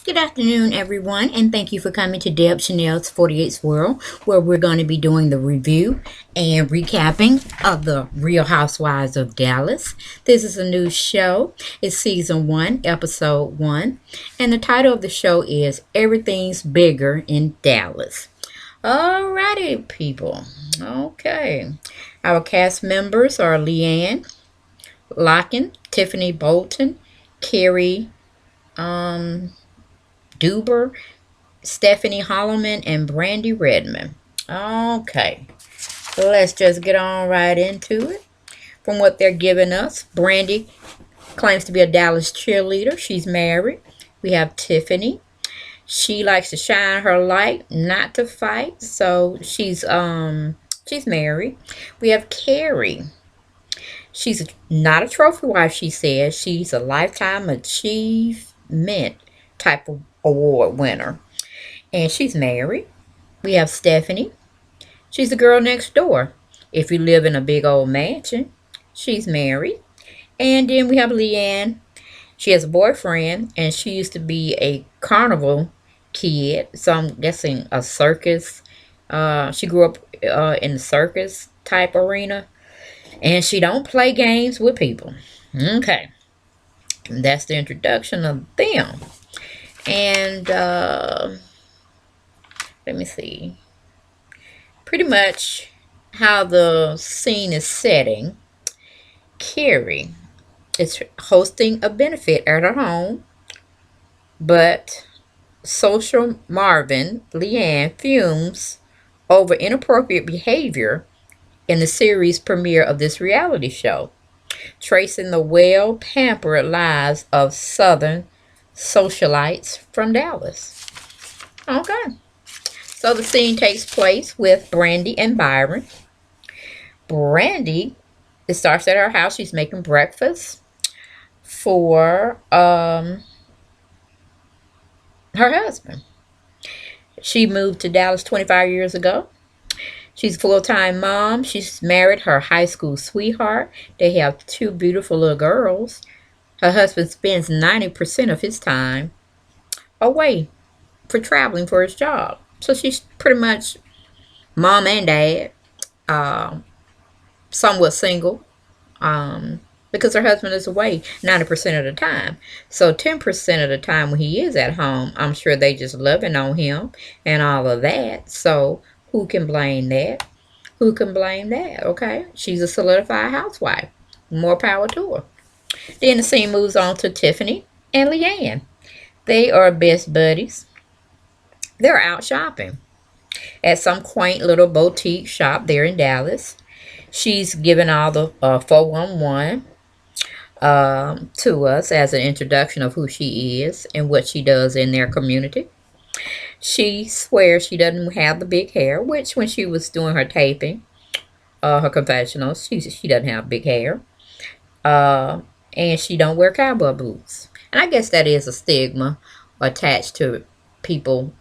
Good afternoon, everyone, and thank you for coming to Deb Chanel's 48th World, where we're going to be doing the review and recapping of the Real Housewives of Dallas. This is a new show. It's season 1, episode 1, and the title of the show is Everything's Bigger in Dallas. Alrighty, people. Okay. Our cast members are Leanne Locken, Tiffany Bolton, Carrie Duber, Stephanie Holloman, and Brandy Redmond. Okay, let's just get on right into it. From what they're giving us, Brandy claims to be a Dallas cheerleader. She's married. We have Tiffany. She likes to shine her light, not to fight. So she's married. We have Carrie. She's not a trophy wife, she says. She's a lifetime achievement type of award winner. And she's married. We have Stephanie. She's the girl next door. If you live in a big old mansion, she's married. And then we have Leanne. She has a boyfriend, and she used to be a carnival kid, so I'm guessing a circus. She grew up in the circus type arena, and she don't play games with people. Okay, that's the introduction of them. And let me see. Pretty much how the scene is setting. Carrie is hosting a benefit at her home, but social Marvin, Leanne, fumes over inappropriate behavior in the series premiere of this reality show, tracing the well pampered lives of Southern socialites from Dallas. Okay. So the scene takes place with Brandy and Byron. Brandy, it starts at her house. She's making breakfast for her husband. She moved to Dallas 25 years ago. She's a full-time mom. She's married her high school sweetheart. They have two beautiful little girls. Her husband spends 90% of his time away for traveling for his job. So she's pretty much mom and dad, somewhat single, because her husband is away 90% of the time. So 10% of the time when he is at home, I'm sure they just loving on him and all of that. So who can blame that? Who can blame that? Okay, she's a solidified housewife. More power to her. Then the scene moves on to Tiffany and Leanne. They are best buddies. They're out shopping at some quaint little boutique shop there in Dallas. She's given all the 411 to us as an introduction of who she is and what she does in their community. She swears she doesn't have the big hair, which when she was doing her taping, her confessionals, she doesn't have big hair. And she don't wear cowboy boots. And I guess that is a stigma attached to people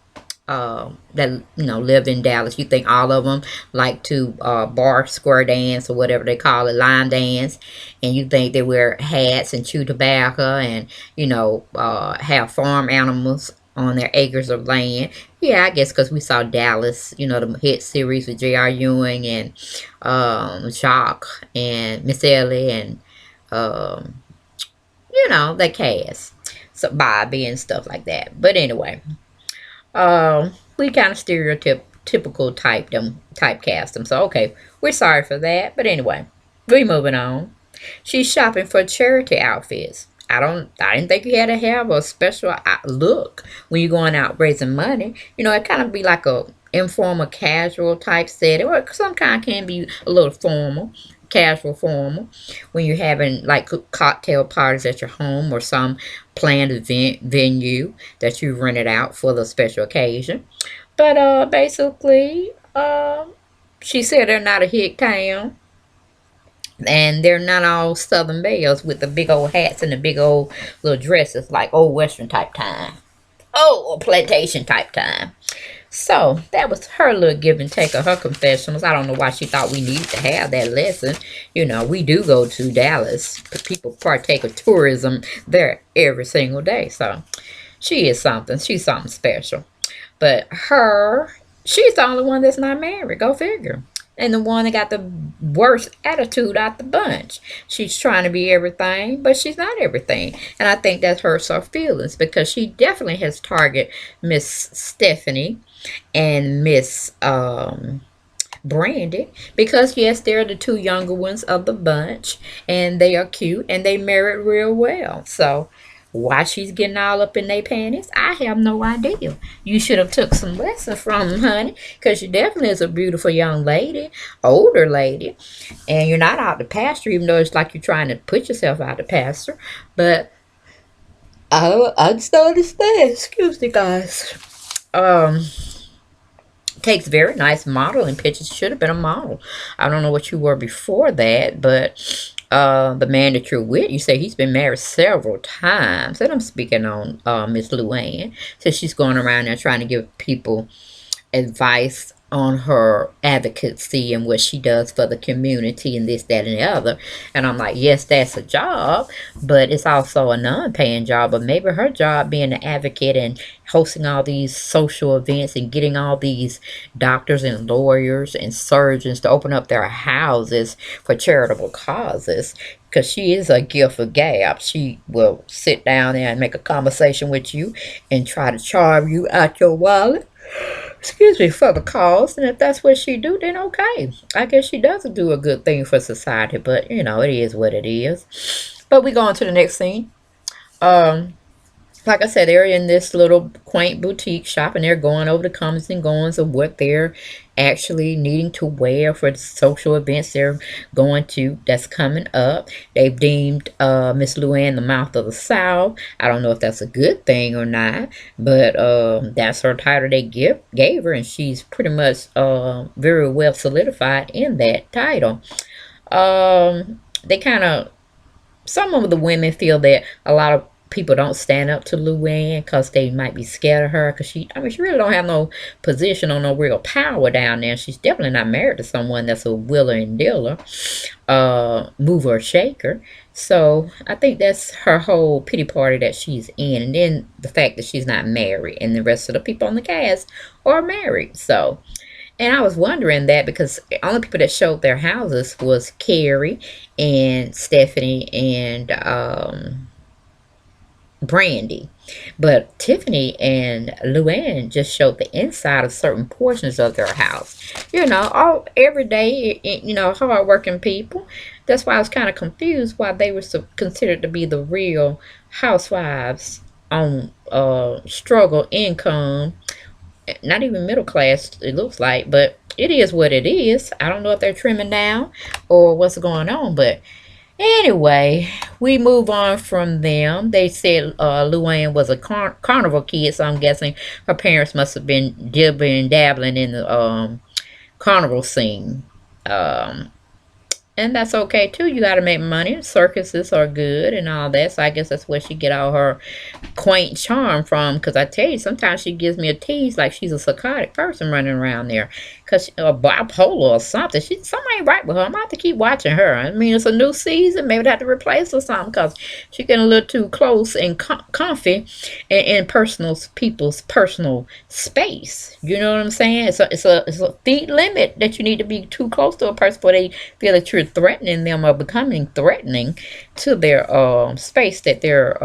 that live in Dallas. You think all of them like to bar square dance or whatever they call it, line dance, and you think they wear hats and chew tobacco and have farm animals on their acres of land. Yeah, I guess because we saw Dallas, the hit series with J.R. Ewing and Jacques and Miss Ellie and that cast, so Bobby and stuff like that. But anyway, we kind of typical typecast them. So okay, we're sorry for that. But anyway, we moving on. She's shopping for charity outfits. I didn't think you had to have a special look when you're going out raising money. It kind of be like a informal, casual type setting, or some kind can be a little formal, casual formal, when you're having like cocktail parties at your home or some planned event venue that you rented out for the special occasion. But basically, she said they're not a hick town. And they're not all Southern belles with the big old hats and the big old little dresses like old Western type time. Oh, or plantation type time. So that was her little give and take of her confessionals. I don't know why she thought we needed to have that lesson. We do go to Dallas. People partake of tourism there every single day. So She is something. She's something special. But she's the only one that's not married. Go figure. And the one that got the worst attitude out the bunch. She's trying to be everything, but she's not everything. And I think that hurts her feelings because she definitely has targeted Miss Stephanie and Miss Brandy, because yes, they're the two younger ones of the bunch, and they are cute and they married real well. So why she's getting all up in their panties, I have no idea. You should have took some lessons from them, honey, because she definitely is a beautiful young lady, older lady, and you're not out the pasture, even though it's like you're trying to put yourself out the pasture. But I just don't understand. Excuse me, guys. Um, Takes very nice modeling pictures. Should have been a model. I don't know what you were before that, but the man that you're with, you say he's been married several times. And I'm speaking on Miss Luann. So she's going around there trying to give people advice on her advocacy and what she does for the community and this, that, and the other. And I'm like, yes, that's a job, but it's also a non-paying job. But maybe her job being an advocate and hosting all these social events and getting all these doctors and lawyers and surgeons to open up their houses for charitable causes, because she is a gift of gab. She will sit down there and make a conversation with you and try to charm you out your wallet, excuse me, for the cause. And if that's what she do, then okay, I guess she doesn't do a good thing for society. But you know, it is what it is. But we go on to the next scene. um like I said, they're in this little quaint boutique shop and they're going over the comings and goings of what they're actually needing to wear for the social events they're going to that's coming up. They've deemed Miss Luann the mouth of the South. I don't know if that's a good thing or not, but that's her title they gave her, and she's pretty much very well solidified in that title. They kind of, some of the women feel that a lot of people don't stand up to Luann because they might be scared of her, because she really don't have no position or no real power down there. She's definitely not married to someone that's a wheeler and dealer, mover or shaker. So I think that's her whole pity party that she's in, and then the fact that she's not married and the rest of the people on the cast are married. So, and I was wondering that because the only people that showed their houses was Carrie and Stephanie and Brandy. But Tiffany and Luann just showed the inside of certain portions of their house. You know, all every day, you know, hardworking people. That's why I was kind of confused why they were considered to be the real housewives on struggle income, not even middle class, it looks like, but it is what it is. I don't know if they're trimming down or what's going on, but anyway, we move on from them. They said Luann was a carnival kid, so I'm guessing her parents must have been dibbling and dabbling in the carnival scene. Um, and that's okay too. You got to make money. Circuses are good and all that. So I guess that's where she get all her quaint charm from. Because I tell you, sometimes she gives me a tease like she's a psychotic person running around there, because or bipolar or something. Something ain't right with her. I'm gonna have to keep watching her. I mean, it's a new season. Maybe I have to replace her or something, because she getting a little too close and comfy in personal people's personal space. You know what I'm saying? It's a feet limit that you need to be too close to a person before they feel that you're threatening them or becoming threatening to their space that they're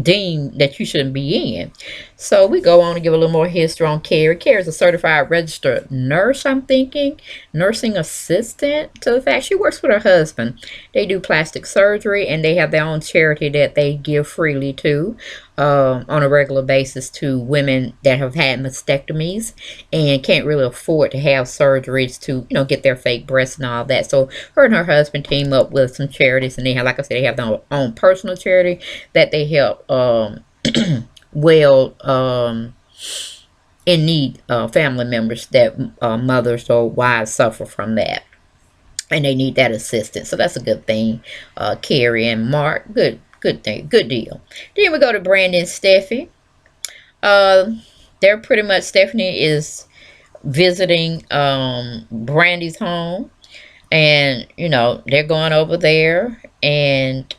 deemed that you shouldn't be in. So we go on to give a little more history on Carrie. Carrie's a certified registered nurse, I'm thinking, nursing assistant, to the fact she works with her husband. They do plastic surgery and they have their own charity that they give freely to on a regular basis to women that have had mastectomies and can't really afford to have surgeries to, you know, get their fake breasts and all that. So her and her husband team up with some charities, and they have, like I said, they have their own personal charity that they help well in need family members that mothers or wives suffer from that, and they need that assistance. So that's a good thing. Carrie and Mark, good thing, good deal. Then we go to Brandon and Steffi. Uh, they're pretty much, Stephanie is visiting Brandy's home, and you know they're going over there, and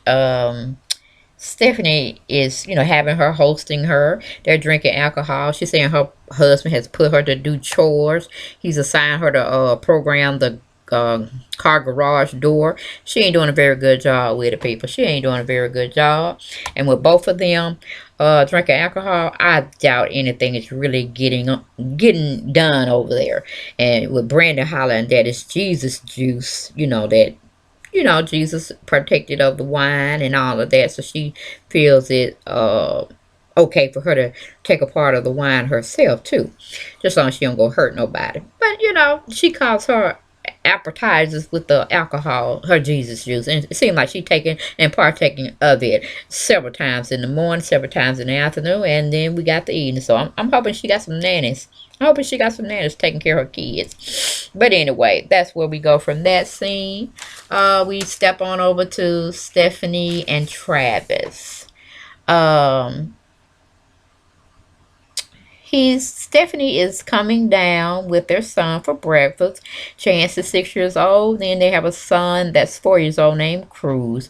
Stephanie is, having her, hosting her. They're drinking alcohol. She's saying her husband has put her to do chores. He's assigned her to program the car garage door. She ain't doing a very good job with it, people. She ain't doing a very good job. And with both of them drinking alcohol, I doubt anything is really getting done over there. And with Brandon hollering that it's Jesus juice, that Jesus protected of the wine and all of that, so she feels it okay for her to take a part of the wine herself too, just as long as she don't go hurt nobody. But she calls her appetizers with the alcohol her Jesus juice, and it seems like she taking and partaking of it several times in the morning, several times in the afternoon, and then we got the evening. So I'm hoping she got some nannies. I'm hoping she got some nannies taking care of her kids. But anyway, that's where we go from that scene. We step on over to Stephanie and Travis. Um, Stephanie is coming down with their son for breakfast. Chance is 6 years old. Then they have a son that's 4 years old named Cruz.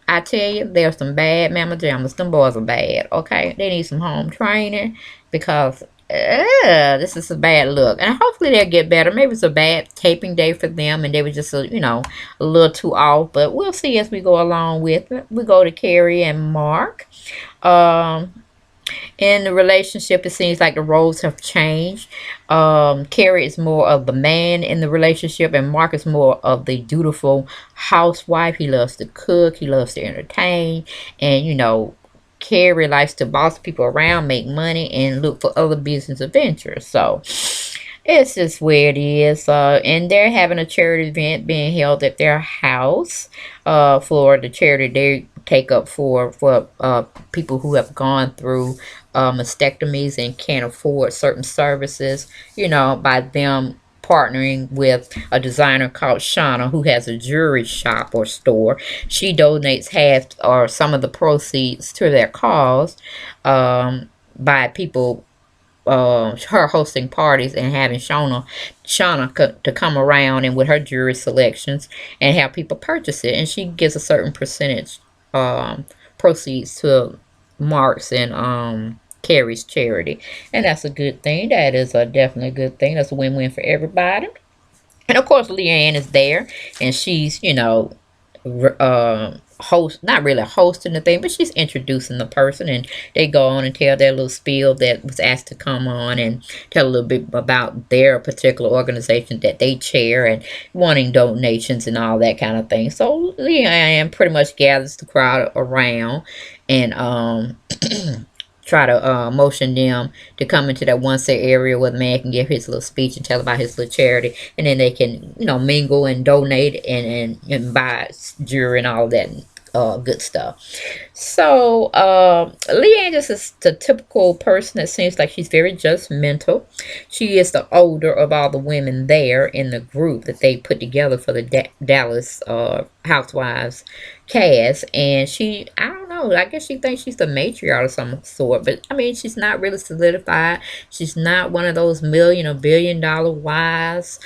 I tell you, there's some bad mama jammas. Them boys are bad, okay? They need some home training because this is a bad look. And hopefully they'll get better. Maybe it's a bad taping day for them and they were just, a little too off. But we'll see as we go along with it. We go to Carrie and Mark. In the relationship, it seems like the roles have changed. Carrie is more of the man in the relationship, and Mark is more of the dutiful housewife. He loves to cook, he loves to entertain, and Carrie likes to boss people around, make money, and look for other business adventures. So it's just where it is. And they're having a charity event being held at their house for the charity they take up for people who have gone through mastectomies and can't afford certain services, by them partnering with a designer called Shauna who has a jewelry shop or store. She donates half or some of the proceeds to their cause by people her hosting parties and having Shauna to come around and with her jewelry selections and have people purchase it, and she gives a certain percentage proceeds to Mark's and Carrie's charity, and that's a good thing. That is a definitely a good thing. That's a win-win for everybody. And of course, Leanne is there, and she's, host, not really hosting the thing, but she's introducing the person, and they go on and tell their little spiel that was asked to come on and tell a little bit about their particular organization that they chair and wanting donations and all that kind of thing. So Leanne pretty much gathers the crowd around and try to motion them to come into that one set area where the man can give his little speech and tell about his little charity, and then they can mingle and donate and buy jewelry and all that good stuff. So Leanne just is the typical person that seems like she's very judgmental. She is the older of all the women there in the group that they put together for the Dallas Housewives cast, and I don't know, I guess she thinks she's the matriarch of some sort, but I mean, she's not really solidified. She's not one of those million or billion dollar wives.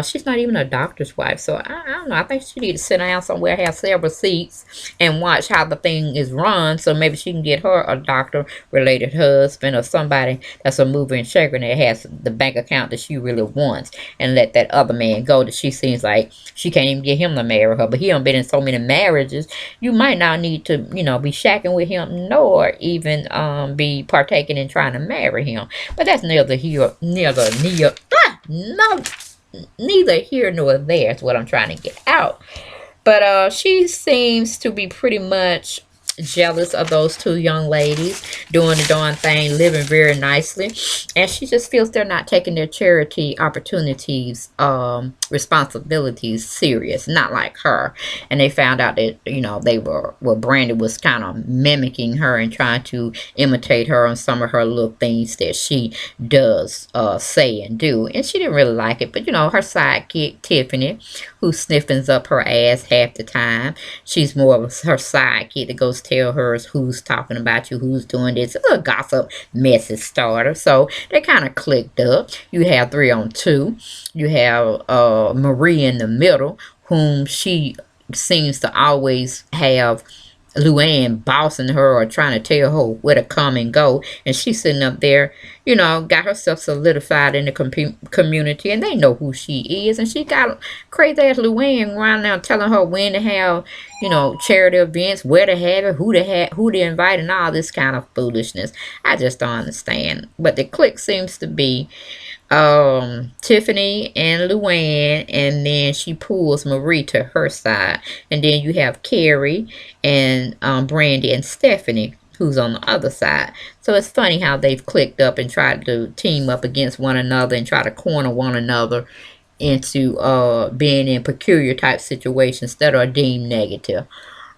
She's not even a doctor's wife, so I don't know. I think she need to sit down somewhere, have several seats, and watch how the thing is run. So maybe she can get her a doctor-related husband or somebody that's a mover and shaker that has the bank account that she really wants, and let that other man go that she seems like she can't even get him to marry her. But he done been in so many marriages, you might not need to, be shacking with him, nor even be partaking in trying to marry him. But that's neither here nor there is what I'm trying to get out. But she seems to be pretty much jealous of those two young ladies doing the darn thing, living very nicely, and she just feels they're not taking their charity opportunities, responsibilities serious, not like her. And they found out that they were, well, Brandy was kind of mimicking her and trying to imitate her on some of her little things that she does say and do, and she didn't really like it. But her sidekick Tiffany, who sniffens up her ass half the time, she's more of her sidekick that goes tell her who's talking about you, who's doing this, a little gossip message starter. So they kind of clicked up. You have 3 on 2. You have Marie in the middle, whom she seems to always have Luann bossing her or trying to tell her where to come and go, and she's sitting up there, got herself solidified in the community, and they know who she is, and she got crazy ass Luann around now telling her when to have, charity events, where to have it, who to invite, and all this kind of foolishness. I just don't understand. But the clique seems to be Tiffany and Luann, and then she pulls Marie to her side, and then you have Carrie and Brandy and Stephanie, who's on the other side. So it's funny how they've clicked up and tried to team up against one another and try to corner one another into being in peculiar type situations that are deemed negative.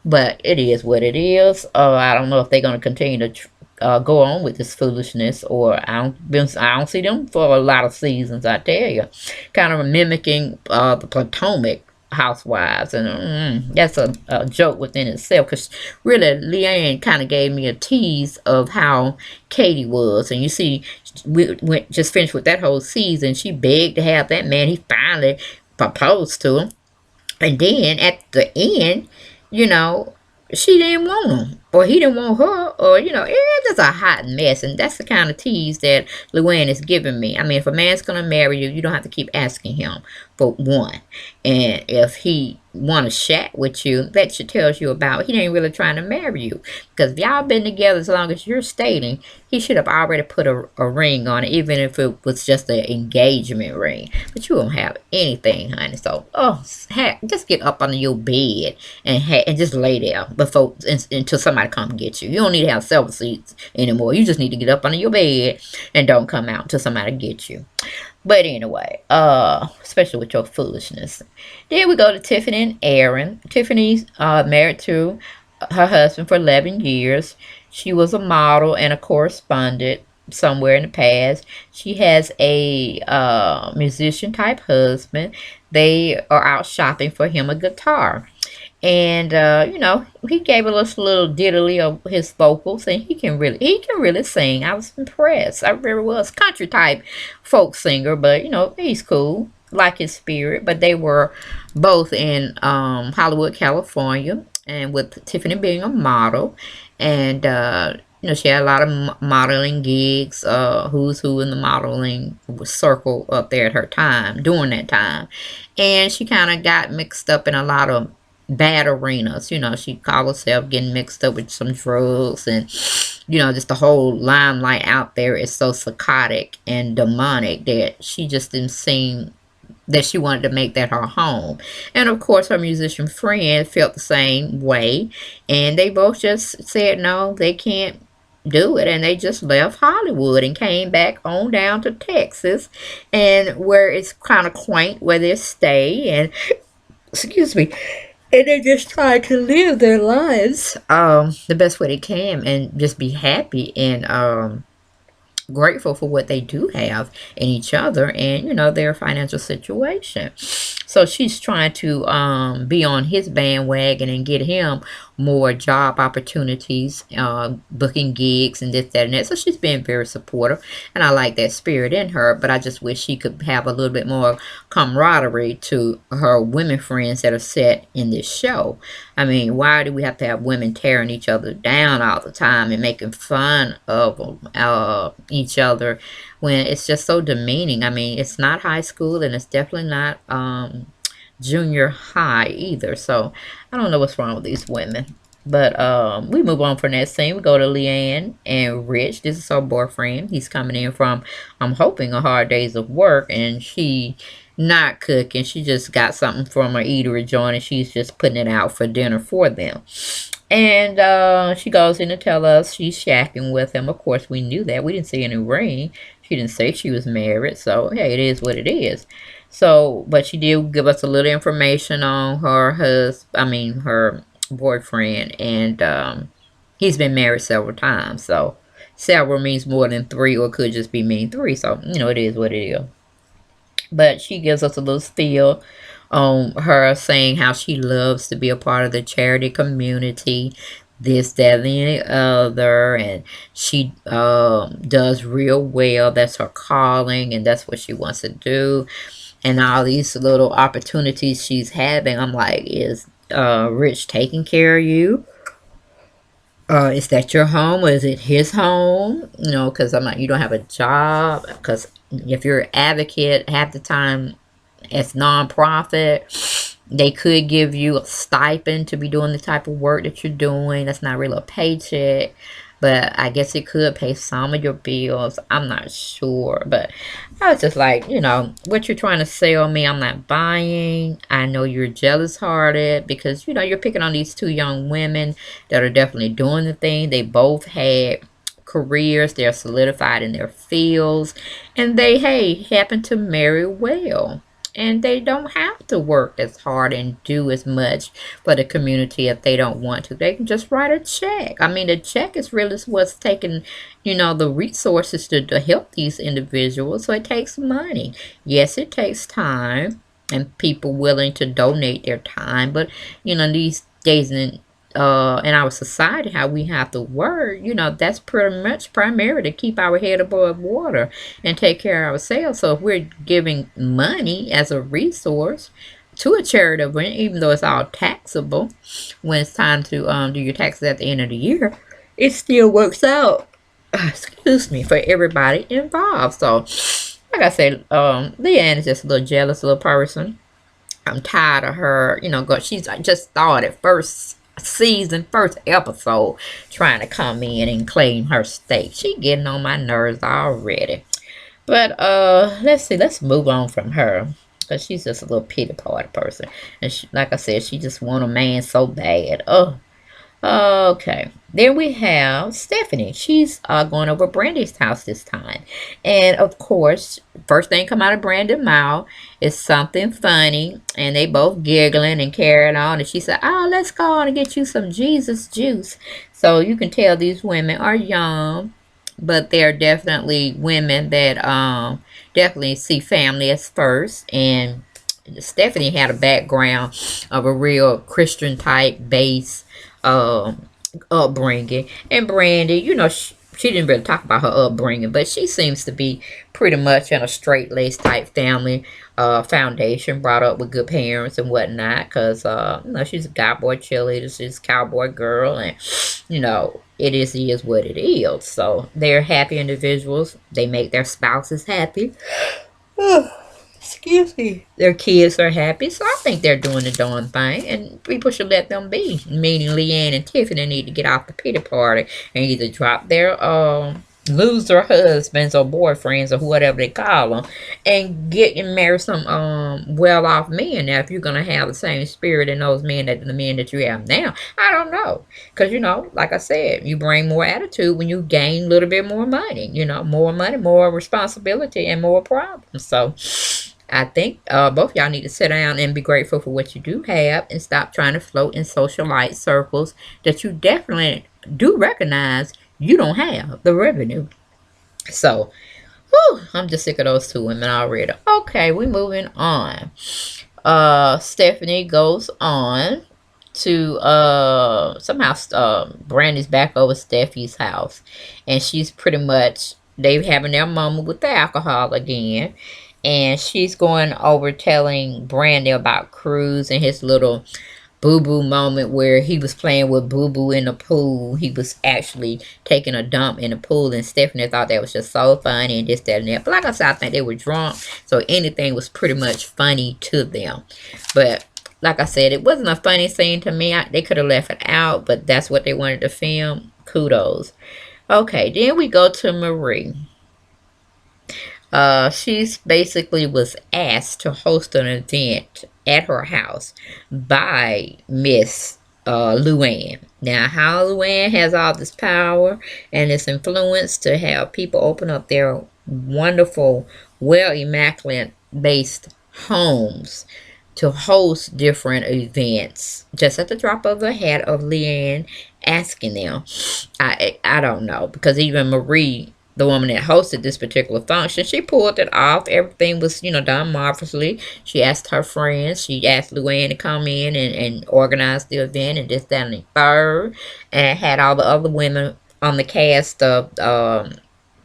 But it is what it is. I don't know if they're going to continue to go on with this foolishness, or I don't see them for a lot of seasons. I tell you, kind of mimicking the Potomac Housewives, and that's a joke within itself. Because really, Leanne kind of gave me a tease of how Katie was, and you see, we went just finished with that whole season. She begged to have that man. He finally proposed to her. And then at the end, you know, she didn't want him, or he didn't want her, or it's just a hot mess. And that's the kind of tease that Luann is giving me. I mean, if a man's gonna marry you, you don't have to keep asking him for one. And if he want to chat with you, that should tells you about he ain't really trying to marry you. Because if y'all been together as long as you're stating, he should have already put a ring on it, even if it was just an engagement ring. But you don't have anything, honey. So, heck, just get up under your bed and just lay there until somebody come get you. You don't need to have several seats anymore. You just need to get up under your bed and don't come out until somebody get you. But anyway, especially with your foolishness. Then we go to Tiffany and Aaron. Tiffany's married to her husband for 11 years. She was a model and a correspondent somewhere in the past. She has a musician type husband. They are out shopping for him a guitar. And he gave us a little diddly of his vocals, and he can really sing. I was impressed. I really was. Country type folk singer, but he's cool. Like his spirit. But they were both in Hollywood, California, and with Tiffany being a model, and she had a lot of modeling gigs. Who's who in the modeling circle up there at her time during that time, and she kind of got mixed up in a lot of bad arenas. She called herself getting mixed up with some drugs, and just the whole limelight out there is so psychotic and demonic that she just didn't seem that she wanted to make that her home. And of course, her musician friend felt the same way, and they both just said no, they can't do it, and they just left Hollywood and came back on down to Texas, and where it's kind of quaint where they stay, and excuse me, and they just try to live their lives the best way they can, and just be happy and grateful for what they do have in each other, and their financial situation. So she's trying to be on his bandwagon and get him more job opportunities, booking gigs and this, that, and that. So she's been very supportive, and I like that spirit in her. But I just wish she could have a little bit more camaraderie to her women friends that are set in this show. I mean, why do we have to have women tearing each other down all the time and making fun of each other when it's just so demeaning? I mean, it's not high school, and it's definitely not junior high either. So I don't know what's wrong with these women. But we move on from that scene. We go to Leanne and Rich. This is her boyfriend. He's coming in from, I'm hoping, a hard days of work, and she not cooking. She just got something from her eatery joint, and she's just putting it out for dinner for them. And she goes in to tell us she's shacking with him. Of course, we knew that. We didn't see any ring. She didn't say she was married. So, hey, it is what it is. So, but she did give us a little information on her boyfriend. And he's been married several times. So, several means more than three, or could just be mean three. So, it is what it is. But she gives us a little spiel on her saying how she loves to be a part of the charity community, this, that, and the other, and she does real well. That's her calling, and that's what she wants to do. And all these little opportunities she's having, I'm like, is Rich taking care of you? Is that your home or is it his home? You know, because I'm like, you don't have a job. Because if you're an advocate, half the time it's nonprofit, they could give you a stipend to be doing the type of work that you're doing. That's not really a paycheck, but I guess it could pay some of your bills. I'm not sure, but I was just like, what you're trying to sell me, I'm not buying. I know you're jealous hearted because, you're picking on these two young women that are definitely doing the thing. They both had careers, they're solidified in their fields, and they, hey, happen to marry well. And they don't have to work as hard and do as much for the community if they don't want to. They can just write a check. I mean, the check is really what's taking, the resources to help these individuals. So it takes money. Yes, it takes time and people willing to donate their time. But, these days in our society, how we have to work, that's pretty much primary to keep our head above water and take care of ourselves. So if we're giving money as a resource to a charity event, even though it's all taxable, when it's time to do your taxes at the end of the year, it still works out. Excuse me, for everybody involved. So, like I said, Leanne is just a little jealous little person. I'm tired of her, she's just started first season, first episode, trying to come in and claim her stake. She getting on my nerves already. But let's see, let's move on from her. Cause she's just a little pity party person. And she, like I said, she just want a man so bad. Oh, okay. Then we have Stephanie. She's going over Brandy's house this time. And of course, first thing come out of Brandy's mouth is something funny. And they both giggling and carrying on. And she said, oh, let's go on and get you some Jesus juice. So you can tell these women are young. But they're definitely women that definitely see family as first. And Stephanie had a background of a real Christian type base um, upbringing. And Brandy, she didn't really talk about her upbringing, but she seems to be pretty much in a straight laced type family foundation, brought up with good parents and whatnot. Because she's a cowboy cheerleader, she's a cowboy girl, and it is what it is. So they're happy individuals. They make their spouses happy. Excuse me. Their kids are happy, so I think they're doing the darn thing, and people should let them be. Meaning Leanne and Tiffany need to get off the pity party and either drop their loser husbands or boyfriends or whatever they call them, and get and marry some well off men. Now, if you're gonna have the same spirit in those men that the men that you have now, I don't know, because like I said, you bring more attitude when you gain a little bit more money. More money, more responsibility, and more problems. So I think both y'all need to sit down and be grateful for what you do have and stop trying to float in socialite circles that you definitely do recognize you don't have the revenue. So, I'm just sick of those two women already. Okay, we moving on. Stephanie goes on to somehow Brandy's back over Steffi's house, and she's pretty much they having their moment with the alcohol again, and she's going over telling Brandy about Cruz and his little Boo Boo moment where he was playing with Boo Boo in the pool. He was actually taking a dump in the pool, and Stephanie thought that was just so funny and this, that, and that. But like I said, I think they were drunk, so anything was pretty much funny to them. But like I said, it wasn't a funny scene to me. They could have left it out, but that's what they wanted to film. Kudos. Okay, then we go to Marie. She's basically was asked to host an event at her house by Miss Luann. Now, how Luann has all this power and this influence to have people open up their wonderful, well, immaculate based homes to host different events just at the drop of the hat of Leanne asking them. I don't know, because even Marie, the woman that hosted this particular function, she pulled it off. Everything was, done marvelously. She asked her friends. She asked Luann to come in and organize the event and this, that, and the third. And had all the other women on the cast of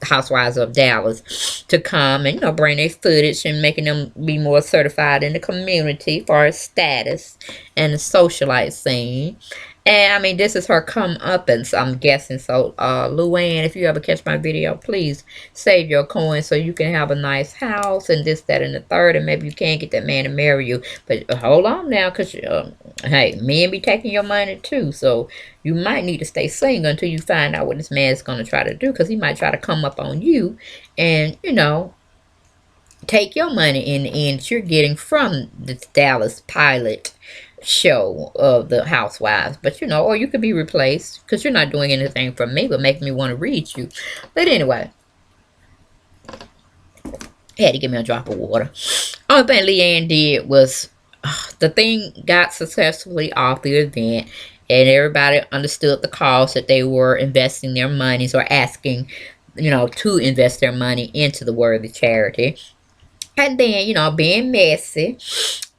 Housewives of Dallas to come and bring their footage and making them be more certified in the community for status and the socialite scene. And I mean, this is her comeuppance, I'm guessing. So, Luann, if you ever catch my video, please save your coins so you can have a nice house and this, that, and the third. And maybe you can get that man to marry you. But hold on now, because, hey, men be taking your money too. So, you might need to stay single until you find out what this man's going to try to do. Because he might try to come up on you and, take your money in the end that you're getting from the Dallas pilot show of the Housewives. But or you could be replaced because you're not doing anything for me but making me want to read you. But anyway, he had to give me a drop of water. Only thing Leanne did was the thing got successfully off the event, and everybody understood the cost that they were investing their monies or asking, to invest their money into the worthy charity. And then, being messy,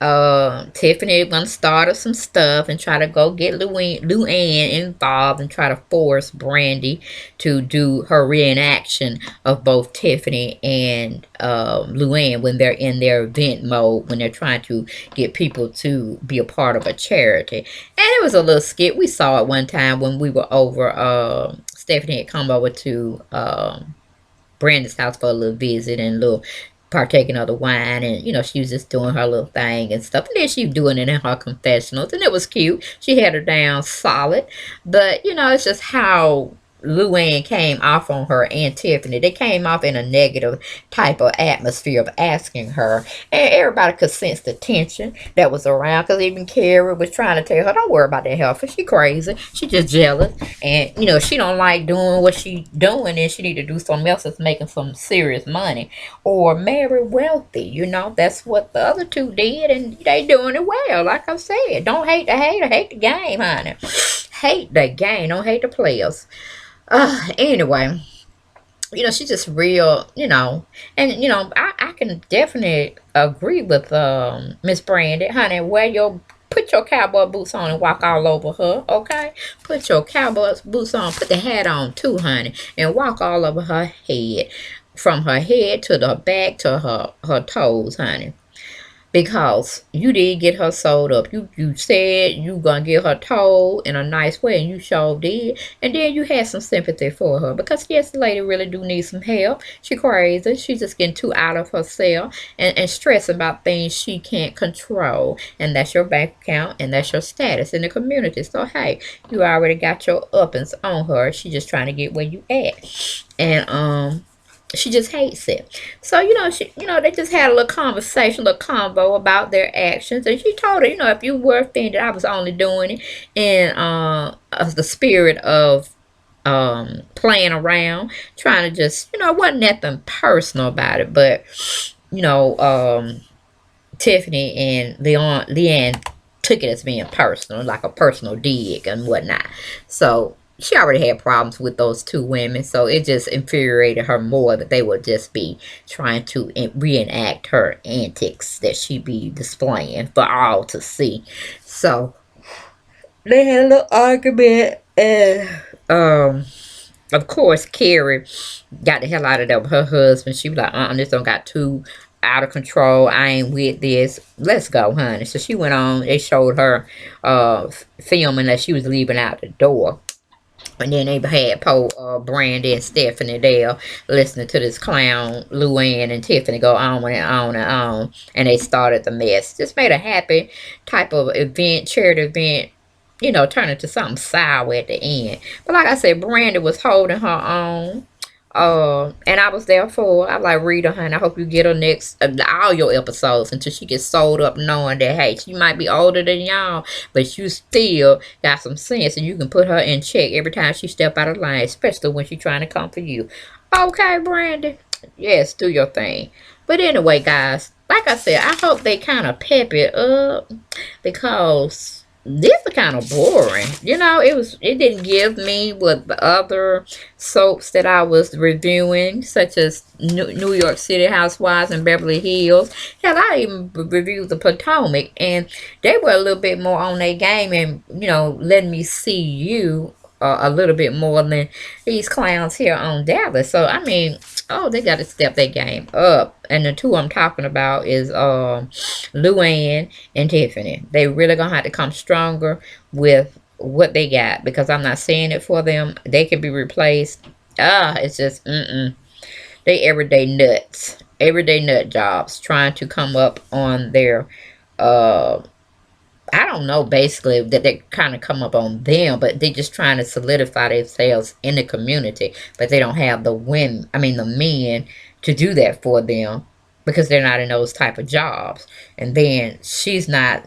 Tiffany gonna start some stuff and try to go get Luann involved and try to force Brandy to do her reenaction of both Tiffany and Luann when they're in their event mode, when they're trying to get people to be a part of a charity. And it was a little skit. We saw it one time when we were over. Stephanie had come over to Brandy's house for a little visit and a little partaking of the wine, and she was just doing her little thing and stuff, and then she was doing it in her confessionals, and it was cute. She had her down solid, but it's just how Luann came off on her and Tiffany. They came off in a negative type of atmosphere of asking her, and everybody could sense the tension that was around, because even Carrie was trying to tell her, don't worry about that heifer, she crazy, she just jealous, and she don't like doing what she doing, and she need to do something else that's making some serious money, or marry wealthy. That's what the other two did, and they doing it well. Like I said, don't hate the hater, hate the game, honey. Hate the game, don't hate the players. Anyway, she's just real, and I can definitely agree with Miss Brandy, honey. Put your cowboy boots on and walk all over her, okay? Put your cowboy boots on, put the hat on too, honey, and walk all over her head, from her head to the back to her toes, honey, because you did get her sold up. You said you gonna get her told in a nice way, and you sure did. And then you had some sympathy for her, because yes, the lady really do need some help. She crazy. She's just getting too out of herself and stressing about things she can't control. And that's your bank account, and that's your status in the community. So hey, you already got your uppings on her. She just trying to get where you at, and she just hates it. So they just had a little conversation, a little convo about their actions, and she told her, if you were offended, I was only doing it in the spirit of playing around, trying to just, wasn't nothing personal about it, but you know um Tiffany and Leanne took it as being personal, like a personal dig and whatnot. So she already had problems with those two women, so it just infuriated her more that they would just be trying to reenact her antics that she be displaying for all to see. So they had a little argument, and of course, Carrie got the hell out of there with her husband. She was like, this don't got too out of control. I ain't with this. Let's go, honey. So she went on. They showed her filming that she was leaving out the door. And then they had Brandy and Stephanie there listening to this clown, Luann and Tiffany, go on and on and on. And they started the mess. Just made a happy type of event, charity event, turn into something sour at the end. But like I said, Brandy was holding her own. And I was there for her. I like, Rita, honey, I hope you get her next, all your episodes, until she gets sold up, knowing that, hey, she might be older than y'all, but you still got some sense, and you can put her in check every time she step out of line, especially when she's trying to come for you. Okay, Brandy? Yes, do your thing. But anyway, guys, like I said, I hope they kind of pep it up, because this is kind of boring. It didn't give me what the other soaps that I was reviewing, such as New York City Housewives and Beverly Hills. Hell, I even reviewed the Potomac, and they were a little bit more on their game, and letting me see you a little bit more than these clowns here on Dallas. So I mean, they got to step their game up. And the two I'm talking about is Luann and Tiffany. They really gonna have to come stronger with what they got, because I'm not seeing it for them. They can be replaced. It's just they everyday nut jobs, trying to come up on their uh I don't know, basically, that they kind of come up on them, but they just trying to solidify themselves in the community. But they don't have the men to do that for them, because they're not in those type of jobs. And then she's not,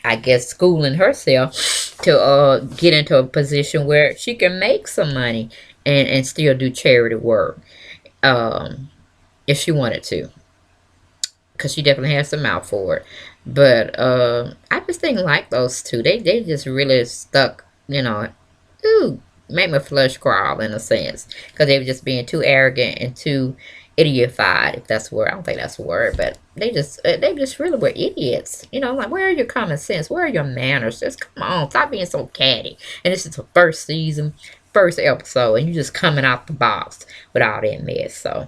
I guess, schooling herself to get into a position where she can make some money and still do charity work, um, if she wanted to, because she definitely has the mouth for it. But I just didn't like those two. They just really stuck, ooh, made my flesh crawl in a sense, because they were just being too arrogant and too idiotified. If that's a word, I don't think that's a word, but they just really were idiots. Like, where are your common sense? Where are your manners? Just come on, stop being so catty. And this is the first season, first episode, and you just coming out the box with all that mess. So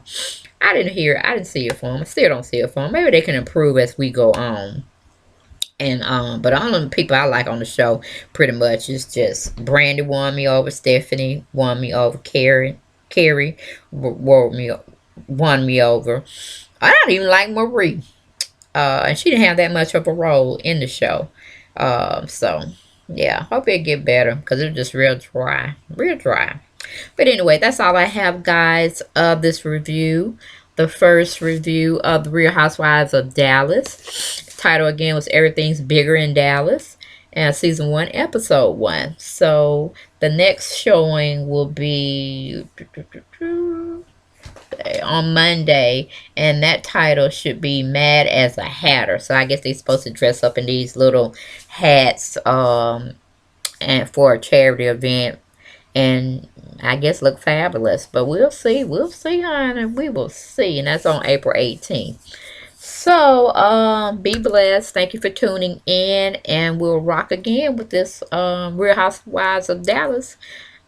I didn't see it for them. I still don't see it for them. Maybe they can improve as we go on. And but all of the people I like on the show pretty much is just Brandy won me over, Stephanie won me over, Carrie won me over. I don't even like Marie. And she didn't have that much of a role in the show. So yeah, hope it get better, because it was just real dry, real dry. But anyway, that's all I have, guys, of this review. The first review of The Real Housewives of Dallas. The title again was Everything's Bigger in Dallas. And season 1, episode 1. So the next showing will be on Monday, and that title should be Mad as a Hatter. So I guess they're supposed to dress up in these little hats, and for a charity event, and I guess look fabulous. But we'll see. We'll see, honey. We will see. And that's on April 18th. So, be blessed. Thank you for tuning in. And we'll rock again with this Real Housewives of Dallas.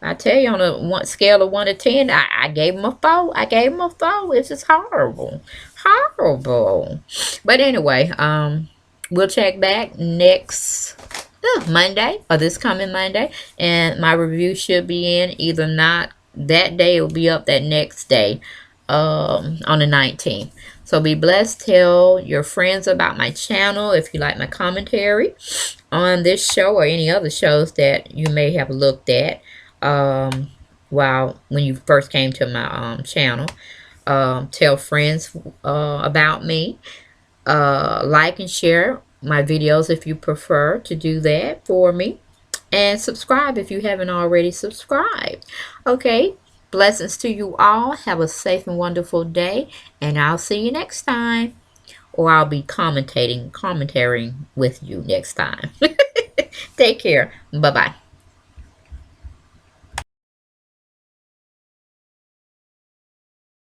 I tell you, on a scale of 1 to 10, I gave him a 4. I gave him a 4. It's just horrible. Horrible. But anyway, we'll check back next Monday, or this coming Monday, and my review should be in either not that day, it will be up that next day, on the 19th. So be blessed. Tell your friends about my channel if you like my commentary on this show or any other shows that you may have looked at when you first came to my channel. Tell friends about me. Like and share my videos if you prefer to do that for me. And subscribe if you haven't already subscribed. Okay. Blessings to you all. Have a safe and wonderful day. And I'll see you next time. Or I'll be commentating with you next time. Take care. Bye-bye.